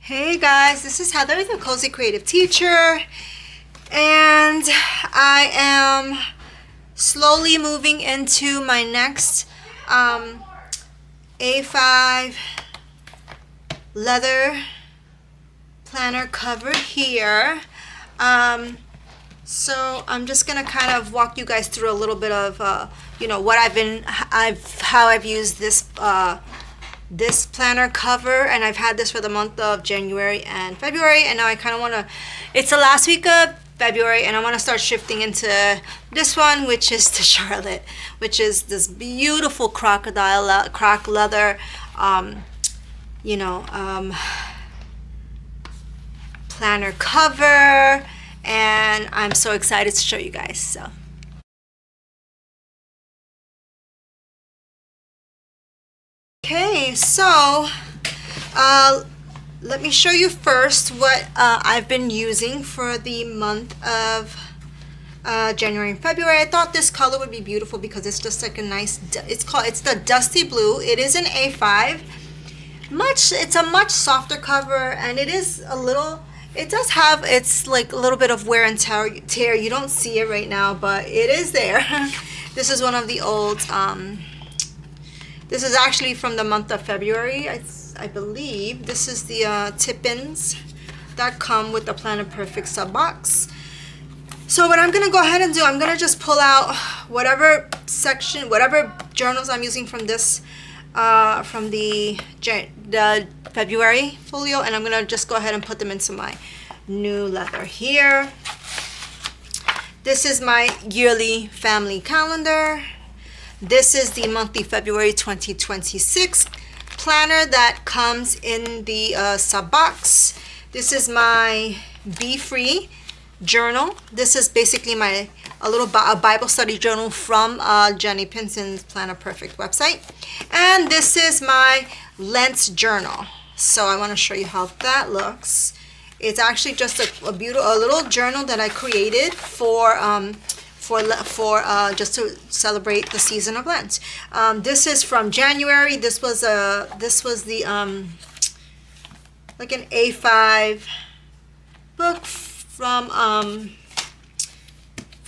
Hey guys, this is Heather, the Cozy Creative Teacher, and I am slowly moving into my next A5 leather planner cover here. So I'm just gonna kind of walk you guys through a little bit of what how I've used this planner cover, and I've had this for the month of January and February, and now I kind of want to, it's the last week of February, and I want to start shifting into this one, which is the Charlotte, which is this beautiful croc leather planner cover, and I'm so excited to show you guys. So okay, so let me show you first what I've been using for the month of January and February. I thought this color would be beautiful because it's just like a nice, it's the Dusty Blue. It is an A5. It's a much softer cover, and it is a little, it does have, it's like a little bit of wear and tear. You don't see it right now, but it is there. This is one of the old, this is actually from the month of February, I believe. This is the tip-ins that come with the Planner Perfect sub box. So what I'm going to go ahead and do, I'm going to just pull out whatever journals I'm using from this, from the February folio, and I'm going to just go ahead and put them into my new leather here. This is my yearly family calendar. This is the monthly February 2026 planner that comes in the sub box. This is my Be Free journal. This is basically a Bible study journal from Jenny Pinson's Planner Perfect website. And this is my Lent journal. So I want to show you how that looks. It's actually just a little journal that I created for just to celebrate the season of Lent. This is from January. This was the like an A5 book from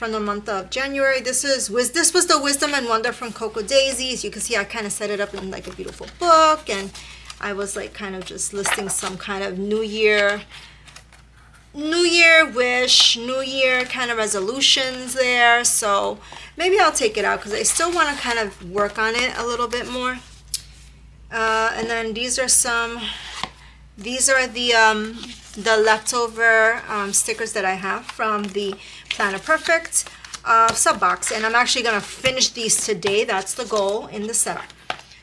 the month of January. This was the Wisdom and Wonder from Cocoa Daisy. As you can see, I kind of set it up in like a beautiful book, and I was like kind of just listing some kind of New Year wish, New Year kind of resolutions there. So maybe I'll take it out because I still want to kind of work on it a little bit more. And then these are the leftover stickers that I have from the Planner Perfect sub box, and I'm actually going to finish these today. That's the goal in the setup.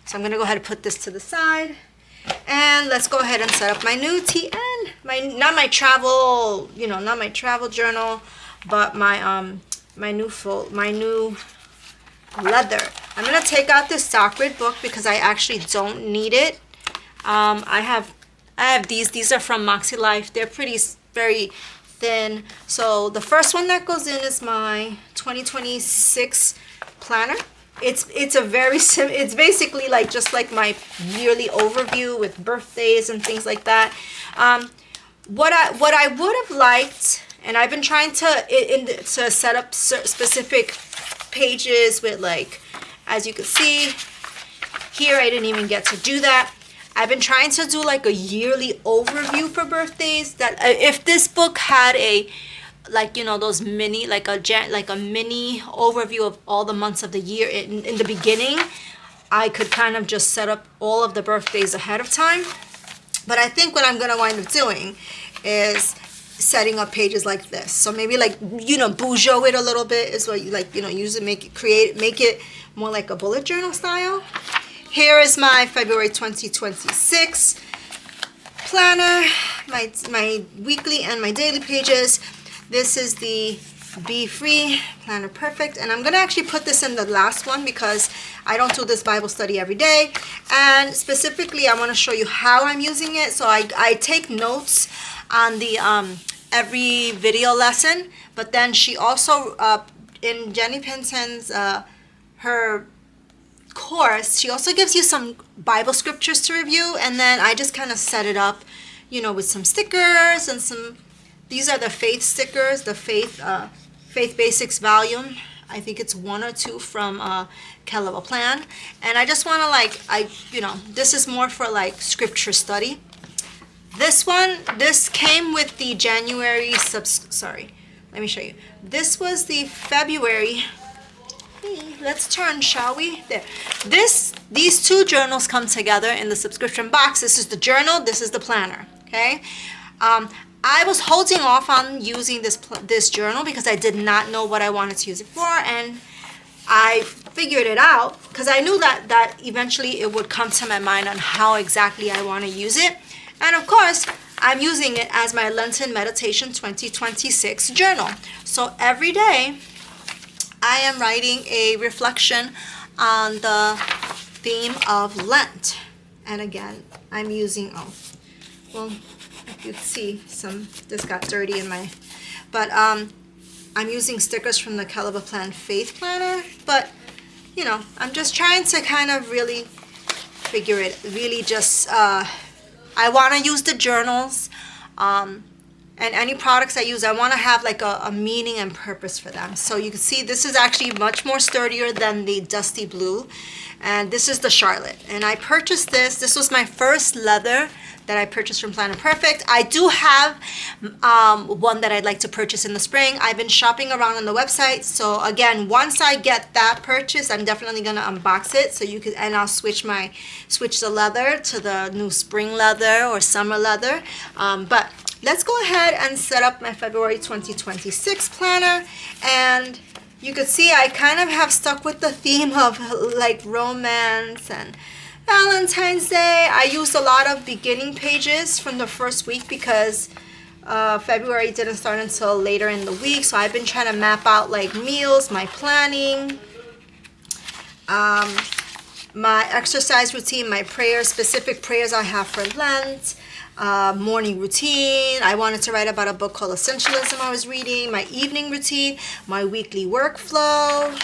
So I'm going to go ahead and put this to the side. And let's go ahead and set up my new TN, not my travel journal, but my new leather. I'm gonna take out this Stockgrid book because I actually don't need it. I have these are from Makselife. They're very thin. So the first one that goes in is my 2026 planner. It's basically like just like my yearly overview with birthdays and things like that. What I would have liked, and I've been trying to set up specific pages with, like, as you can see here, I didn't even get to do that. I've been trying to do like a yearly overview for birthdays. That if this book had those mini, like a mini overview of all the months of the year in the beginning, I could kind of just set up all of the birthdays ahead of time. But I think what I'm going to wind up doing is setting up pages like this. So maybe Bujo it a little bit is what you use it, make it more like a bullet journal style. Here is my February 2026 planner, my weekly and my daily pages. This is the Be Free Planner Perfect, and I'm going to actually put this in the last one because I don't do this Bible study every day, and specifically I want to show you how I'm using it. So I take notes on the every video lesson, but then she also in Jenny Pinson's her course, she also gives you some Bible scriptures to review, and then I just kind of set it up you know, with some stickers and some, these are the faith stickers, the faith basics volume. I think it's 1 or 2 from Caliber Plan. And I just want to like, you know, this is more for like scripture study. This one, this came with the January sorry, let me show you. This was the February. Hey, let's turn, shall we? There. These 2 journals come together in the subscription box. This is the journal, this is the planner, okay? I was holding off on using this journal because I did not know what I wanted to use it for, and I figured it out because I knew that eventually it would come to my mind on how exactly I want to use it. And of course, I'm using it as my Lenten Meditation 2026 journal. So every day, I am writing a reflection on the theme of Lent. And again, I'm using, well, if you see, this got dirty in my, but I'm using stickers from the Caliber Plan Faith Planner. But, you know, I'm just trying to kind of really figure it, really just, I want to use the journals, and any products I use, I want to have like a meaning and purpose for them. So you can see this is actually much more sturdier than the Dusty Blue. And this is the Charlotte. And I purchased this. This was my first leather that I purchased from Planet Perfect. I do have one that I'd like to purchase in the spring. I've been shopping around on the website. So again, once I get that purchase, I'm definitely gonna unbox it. So you could, and I'll switch the leather to the new spring leather or summer leather. But let's go ahead and set up my February 2026 planner. And you could see I kind of have stuck with the theme of like romance and Valentine's Day. I used a lot of beginning pages from the first week because February didn't start until later in the week. So I've been trying to map out like meals, my planning, my exercise routine, my prayers, specific prayers I have for Lent, morning routine. I wanted to write about a book called Essentialism I was reading, my evening routine, my weekly workflow,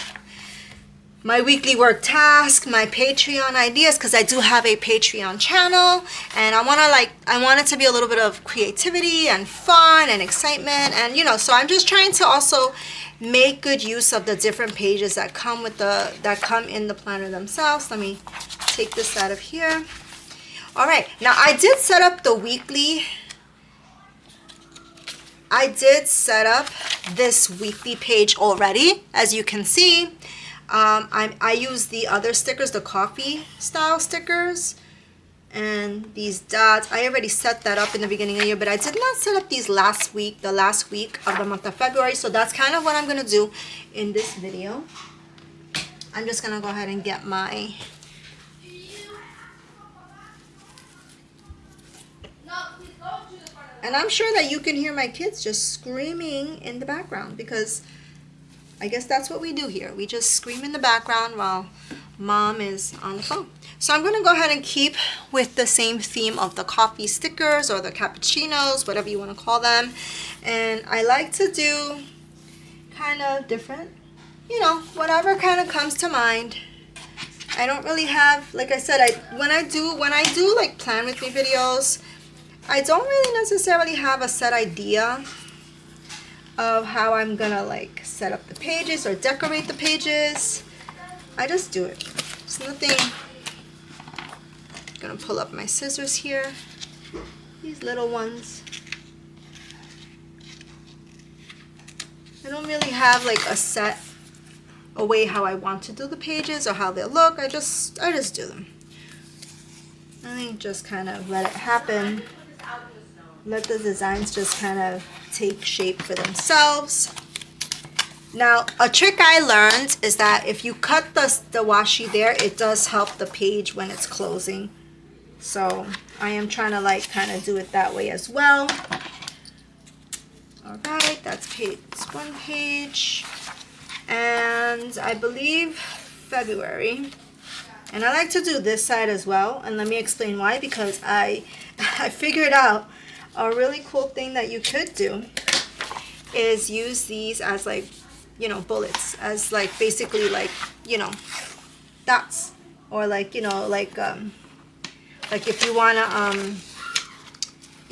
my weekly work task, my Patreon ideas, because I do have a Patreon channel, and I want it to be a little bit of creativity and fun and excitement, and you know, so I'm just trying to also make good use of the different pages that come in the planner themselves. Let me take this out of here. All right, now I did set up the weekly. I did set up this weekly page already, as you can see. I use the other stickers, the coffee style stickers, and these dots. I already set that up in the beginning of the year, but I did not set up these the last week of the month of February. So that's kind of what I'm gonna do in this video. I'm just gonna go ahead and get my and I'm sure that you can hear my kids just screaming in the background because I guess that's what we do here. We just scream in the background while mom is on the phone. So I'm going to go ahead and keep with the same theme of the coffee stickers or the cappuccinos, whatever you want to call them. And I like to do kind of different, you know, whatever kind of comes to mind. I don't really have, like I said, when I do like plan with me videos, I don't really necessarily have a set idea of how I'm gonna like set up the pages or decorate the pages. I just do it. It's nothing. I'm gonna pull up my scissors here. These little ones. I don't really have like a way how I want to do the pages or how they look. I just do them. I think just kind of let it happen. Let the designs just kind of take shape for themselves. Now, a trick I learned is that if you cut the washi there, it does help the page when it's closing. So I am trying to like kind of do it that way as well. All right, that's one page. And I believe February. And I like to do this side as well. And let me explain why, because I figured out a really cool thing that you could do is use these as like, you know, bullets, as like basically like, you know, dots, or like, you know, like if you want to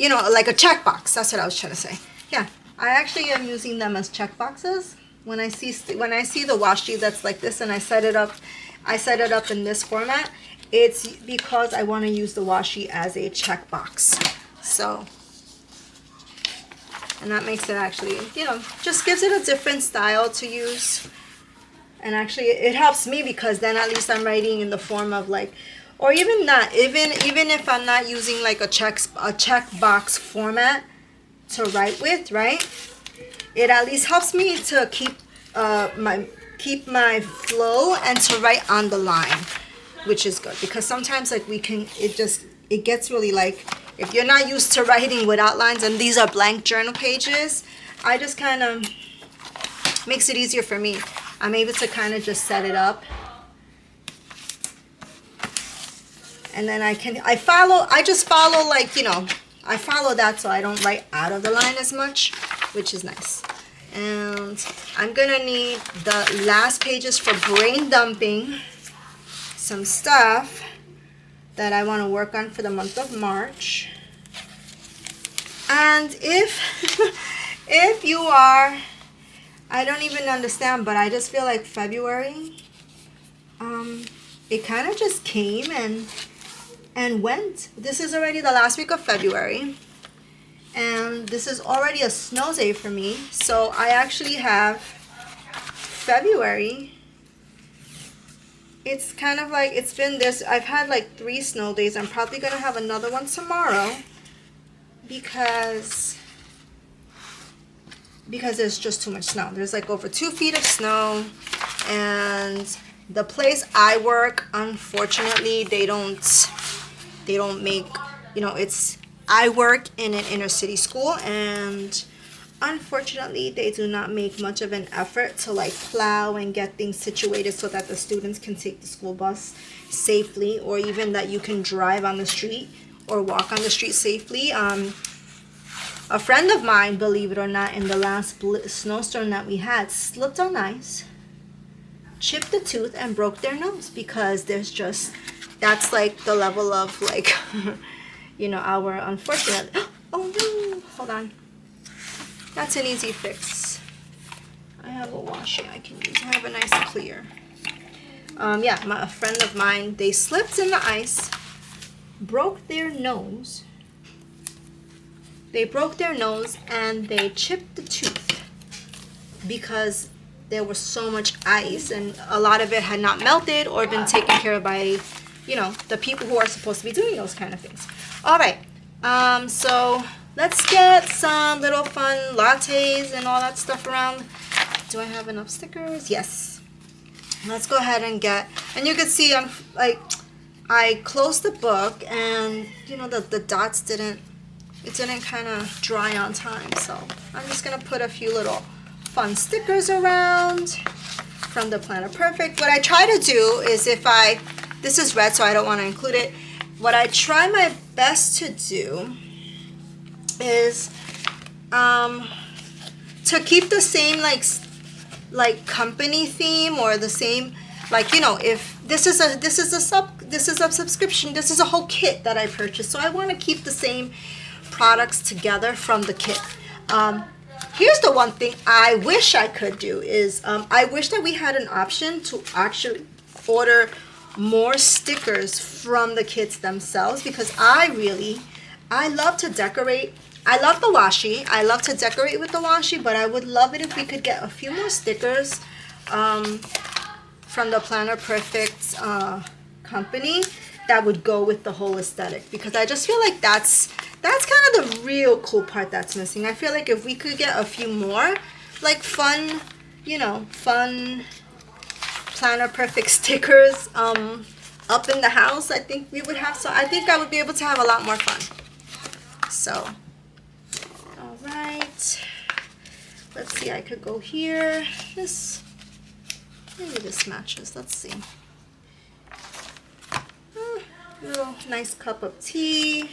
you know, like a checkbox. That's what I was trying to say. Yeah, I actually am using them as checkboxes. When I see the washi that's like this and I set it up in this format, it's because I want to use the washi as a checkbox. So, and that makes it actually, you know, just gives it a different style to use. And actually it helps me because then at least I'm writing in the form of like, or even not, even if I'm not using like a checkbox format to write with, right? It at least helps me to keep my flow and to write on the line, which is good because sometimes like it gets really like, if you're not used to writing with outlines and these are blank journal pages, I just kind of makes it easier for me. I'm able to kind of just set it up. And then I just follow like, you know, I follow that so I don't write out of the line as much, which is nice. And I'm gonna need the last pages for brain dumping some stuff that I want to work on for the month of March. And if you are, I don't even understand, but I just feel like February, it kind of just came and went. This is already the last week of February, and this is already a snow day for me. So I actually have February. It's kind of like, it's been this, I've had like 3 snow days. I'm probably going to have another one tomorrow because there's just too much snow. There's like over 2 feet of snow, and the place I work, unfortunately, they don't make, you know, I work in an inner city school, and unfortunately they do not make much of an effort to like plow and get things situated so that the students can take the school bus safely, or even that you can drive on the street or walk on the street safely. A friend of mine, believe it or not, in the last snowstorm that we had, slipped on ice, chipped a tooth, and broke their nose because that's like the level of like, you know, our unfortunate, oh no, hold on. That's an easy fix. I have a washi I can use. I have a nice clear. Yeah, a friend of mine, they slipped in the ice, broke their nose. They broke their nose and they chipped the tooth because there was so much ice and a lot of it had not melted or been taken care of by, you know, the people who are supposed to be doing those kind of things. All right, so let's get some little fun lattes and all that stuff around. Do I have enough stickers? Yes. Let's go ahead and and you can see I'm like, I closed the book and, you know, the dots didn't kind of dry on time. So I'm just going to put a few little fun stickers around from the Planner Perfect. What I try to do is this is red, so I don't want to include it. What I try my best to do is to keep the same like company theme, or the same, like, you know, if this is a subscription, this is a whole kit that I purchased, so I want to keep the same products together from the kit. Here's the one thing I wish I could do is I wish that we had an option to actually order more stickers from the kits themselves, because I love to decorate. I love the washi. I love to decorate with the washi, but I would love it if we could get a few more stickers from the Planner Perfect company that would go with the whole aesthetic, because I just feel like that's kind of the real cool part that's missing. I feel like if we could get a few more like fun, you know, fun Planner Perfect stickers up in the house, I think we would have I think I would be able to have a lot more fun. So, all right, let's see, I could go here. Maybe this matches. Let's see. Little nice cup of tea.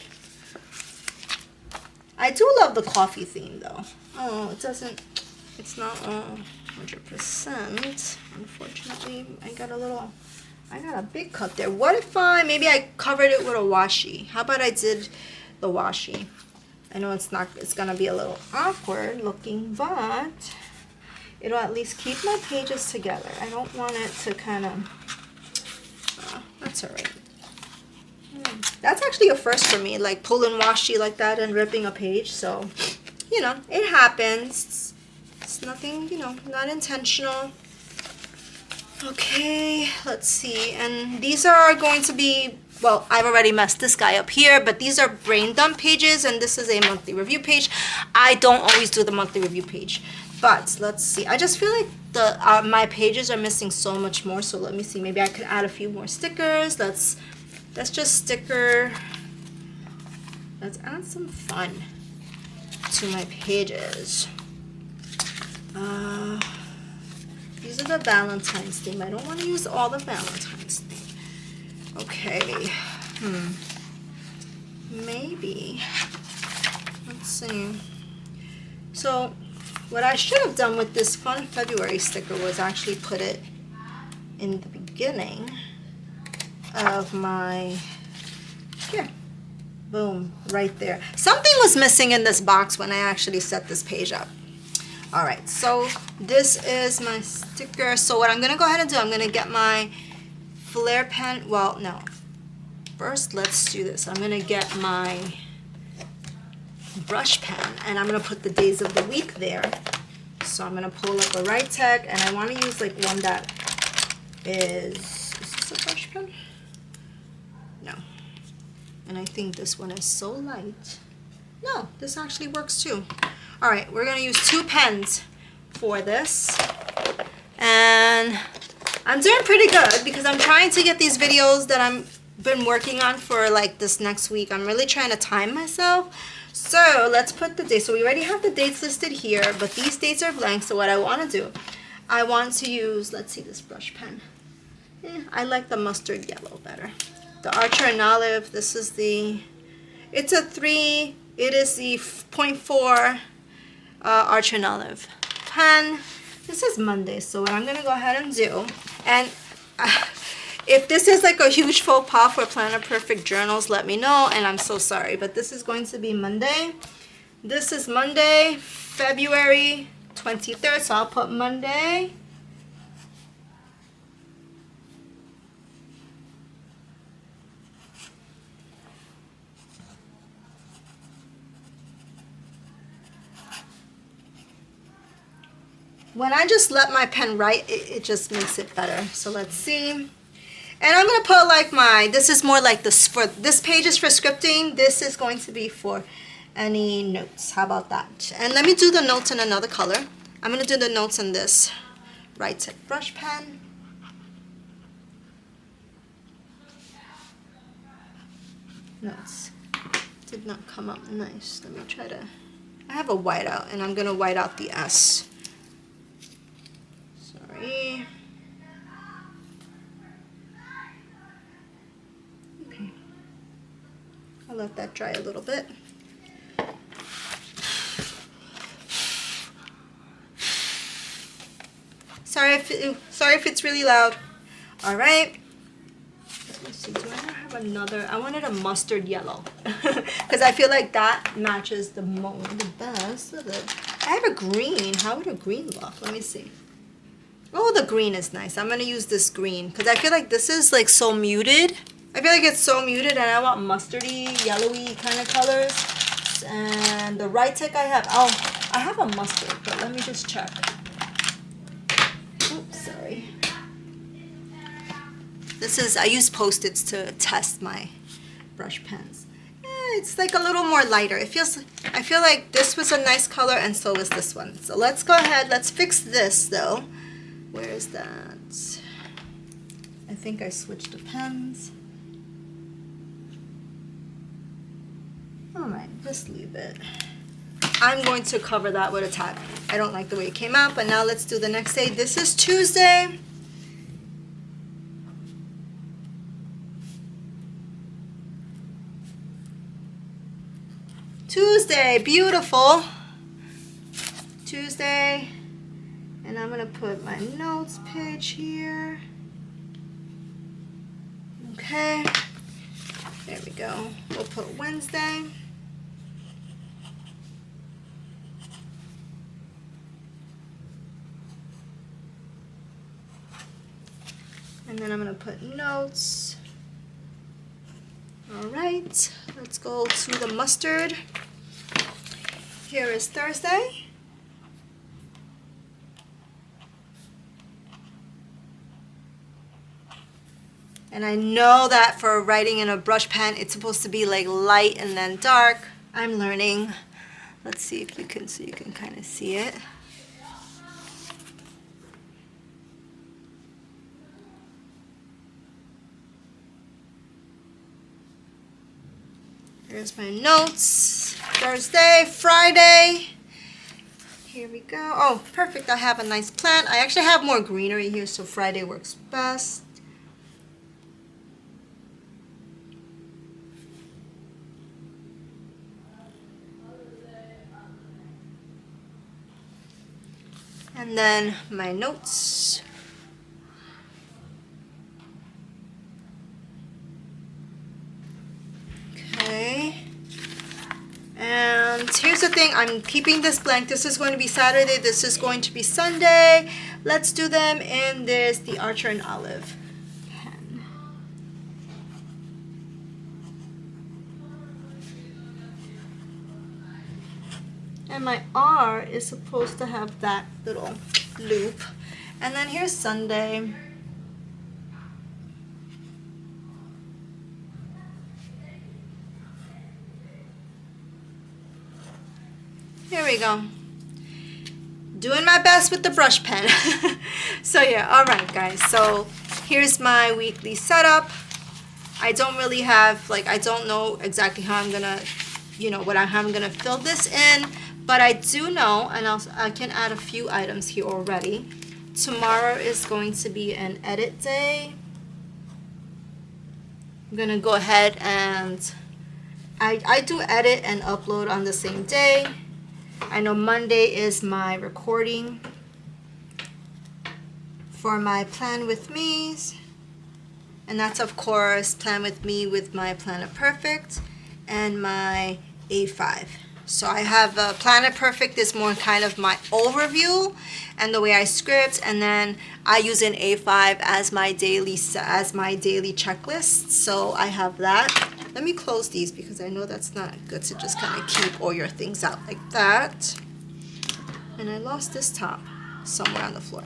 I do love the coffee theme though. Oh, it's not 100%. Unfortunately, I got a big cup there. What if maybe I covered it with a washi? How about I did the washi? I know it's gonna be a little awkward looking, but it'll at least keep my pages together. I don't want it to kind of, that's all right. That's actually a first for me, like pulling washi like that and ripping a page. So, you know, it happens. It's nothing, you know, not intentional. Okay, let's see. And these are going to be, well, I've already messed this guy up here, but these are brain dump pages, and this is a monthly review page. I don't always do the monthly review page, but let's see. I just feel like my pages are missing so much more, so let me see. Maybe I could add a few more stickers. Let's just sticker. Let's add some fun to my pages. These are the Valentine's theme. I don't want to use all the Valentine's theme. Okay. Maybe. Let's see. So, what I should have done with this Fun February sticker was actually put it in the beginning of my, here. Boom, right there. Something was missing in this box when I actually set this page up. All right, so this is my sticker. So what I'm gonna go ahead and do, I'm gonna get my Flair pen. Well, no. First, let's do this. I'm gonna get my brush pen, and I'm gonna put the days of the week there. So I'm gonna pull up a Right Tech, and I wanna use like one that is this a brush pen? No. And I think this one is so light. No, this actually works too. All right, we're gonna use 2 pens for this. And I'm doing pretty good because I'm trying to get these videos that I've been working on for like this next week. I'm really trying to time myself. So let's put the dates. So we already have the dates listed here, but these dates are blank. So what I wanna do, I want to use, let's see this brush pen. I like the mustard yellow better. The Archer and Olive, this is the, it's a 3, it is the 0.4 Archer and Olive pen. This is Monday, so what I'm gonna go ahead and do, and if this is like a huge faux pas for Planner Perfect journals, let me know, and I'm so sorry, but this is going to be Monday. This is Monday, February 23rd, so I'll put Monday. When I just let my pen write, it just makes it better. So let's see. And I'm gonna put like this is more like this, for this page is for scripting. This is going to be for any notes. How about that? And let me do the notes in another color. I'm gonna do the notes in this Right Tip brush pen. Notes did not come up nice. Let me try to, I have a whiteout and I'm gonna white out the S. Sorry. Okay. I'll let that dry a little bit. Sorry if it's really loud. All right. Let me see. Do I have another? I wanted a mustard yellow because I feel like that matches the best with it. I have a green. How would a green look? Let me see. Oh, the green is nice. I'm going to use this green because I feel like this is like so muted. I feel like it's so muted and I want mustardy, yellowy kind of colors. And the Right Tech I have, oh, I have a mustard, but let me just check. Oops, sorry. This is, I use Post-its to test my brush pens. It's like a little more lighter. It feels, I feel like this was a nice color and so was this one. So let's go ahead, let's fix this though. Where is that? I think I switched the pens. Alright, just leave it. I'm going to cover that with a tag. I don't like the way it came out, but now let's do the next day. This is Tuesday. Tuesday, beautiful. Tuesday. And I'm going to put my notes page here. Okay. There we go. We'll put Wednesday. then I'm gonna put notes. All right, let's go to the mustard. Here is Thursday. And I know that for writing in a brush pen, it's supposed to be like light and then dark. I'm learning. Let's see if you can, so you can kind of see it. Here's my notes. Thursday, Friday. Here we go. Oh, perfect. I have a nice plant. I actually have more greenery here, so Friday works best. And then my notes. Okay. And here's the thing, I'm keeping this blank. This is going to be Saturday, this is going to be Sunday. Let's do them in this, the Archer and Olive pen. And my R is supposed to have that little loop. And then here's Sunday. Here we go. Doing my best with the brush pen. So yeah, all right guys. So here's my weekly setup. I don't really have, like, I don't know exactly how I'm gonna, you know, how I'm gonna fill this in, but I do know, and I can add a few items here already. Tomorrow is going to be an edit day. I'm gonna go ahead and I do edit and upload on the same day. I know Monday is my recording for my Plan With Me's, and that's of course Plan With Me with my Planet Perfect and my A5. So I have Planet Perfect is more kind of my overview and the way I script, and then I use an A5 as my daily checklist. So I have that. Let me close these because I know that's not good to just kind of keep all your things out like that. And I lost this top somewhere on the floor.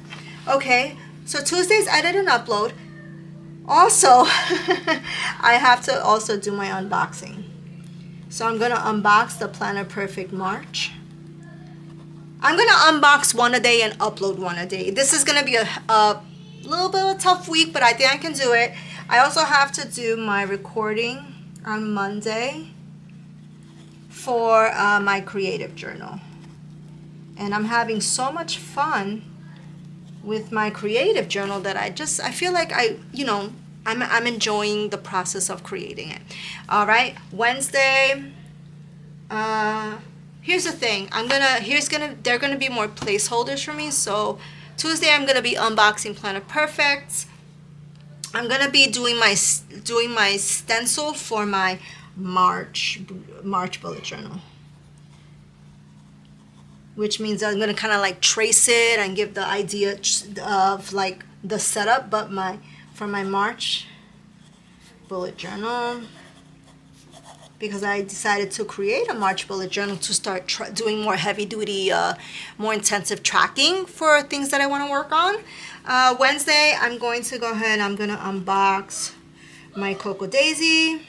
Okay, so Tuesday's edit and upload. Also, I have to also do my unboxing. So I'm gonna unbox the Planet Perfect March. I'm gonna unbox one a day and upload one a day. This is gonna be a little bit of a tough week, but I think I can do it. I also have to do my recording on Monday for my creative journal. And I'm having so much fun with my creative journal that I feel like I'm enjoying the process of creating it. All right, Wednesday. Here's the thing. There are gonna be more placeholders for me. So Tuesday I'm gonna be unboxing Planet Perfect. I'm gonna be doing my stencil for my March bullet journal, which means I'm gonna kind of like trace it and give the idea of like the setup, but for my March bullet journal, because I decided to create a March bullet journal to start doing more heavy duty, more intensive tracking for things that I want to work on. Wednesday, I'm going to go ahead, I'm going to unbox my Cocoa Daisy.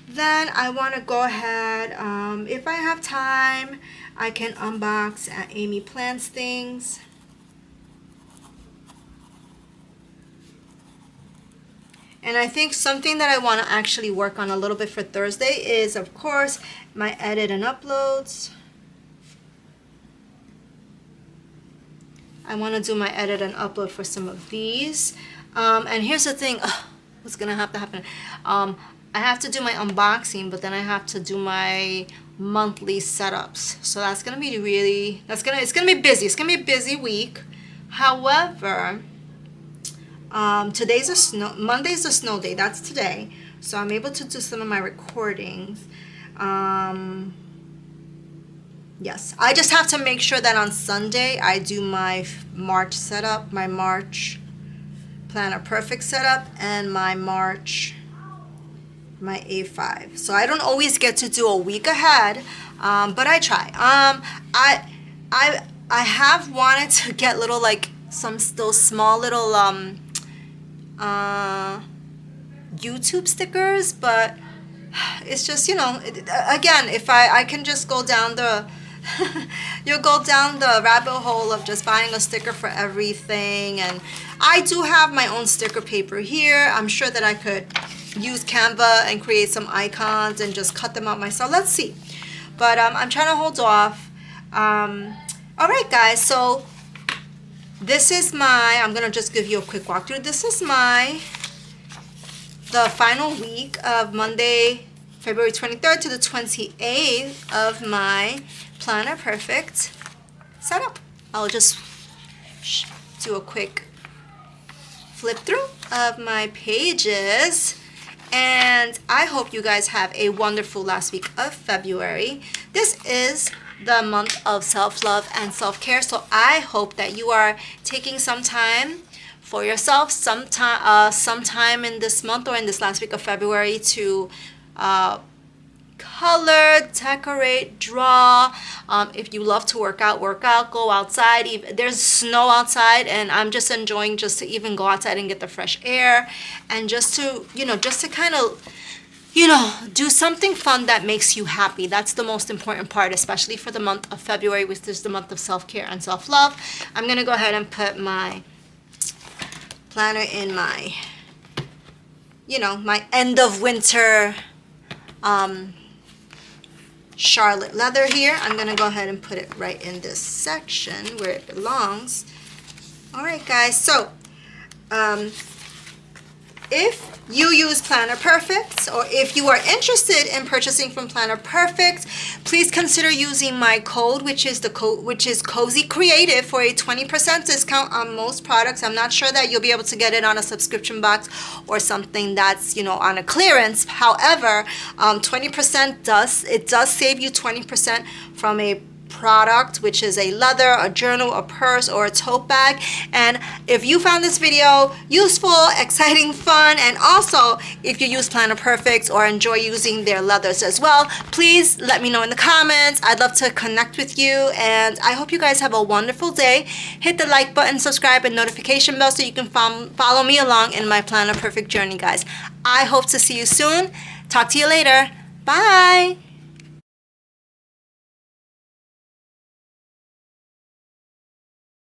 Then I want to go ahead, if I have time, I can unbox Amy Plants things. And I think something that I want to actually work on a little bit for Thursday is, of course, my edit and uploads. I want to do my edit and upload for some of these. And here's the thing, what's going to have to happen? I have to do my unboxing, but then I have to do my monthly setups. So that's going to be it's going to be busy. It's going to be a busy week. However, Monday's a snow day. That's today. So I'm able to do some of my recordings. Yes, I just have to make sure that on Sunday I do my March setup, my March Planner Perfect setup, and my A5. So I don't always get to do a week ahead, but I try. I have wanted to get little like those small little YouTube stickers, but it's just, you know, again, if I can just go down the you'll go down the rabbit hole of just buying a sticker for everything. And I do have my own sticker paper here. I'm sure that I could use Canva and create some icons and just cut them out myself. Let's see. But I'm trying to hold off. All right, guys, so this is I'm gonna just give you a quick walkthrough. This is the final week of Monday, February 23rd to the 28th of my Planner Perfect setup. I'll just do a quick flip through of my pages, and I hope you guys have a wonderful last week of February. This is the month of self-love and self-care, so I hope that you are taking some time for yourself sometime in this month or in this last week of February to color, decorate, draw. If you love to work out, go outside. There's snow outside, and I'm just enjoying just to even go outside and get the fresh air, and just to, just to kind of, do something fun that makes you happy. That's the most important part, especially for the month of February, which is the month of self-care and self-love. I'm going to go ahead and put my planner in my, my end of winter Charlotte leather here. I'm going to go ahead and put it right in this section where it belongs. All right, guys. So, if you use Planner Perfect, or if you are interested in purchasing from Planner Perfect, please consider using my code, which is Cozy Creative, for a 20% discount on most products. I'm not sure that you'll be able to get it on a subscription box or something that's, on a clearance. However, 20% does save you 20% from a product, which is a leather, a journal, a purse, or a tote bag. And if you found this video useful, exciting, fun, and also if you use Planner Perfect or enjoy using their leathers as well, please let me know in the comments. I'd love to connect with you, and I hope you guys have a wonderful day. Hit the like button, subscribe, and notification bell so you can follow me along in my Planner Perfect journey, guys. I hope to see you soon. Talk to you later. Bye.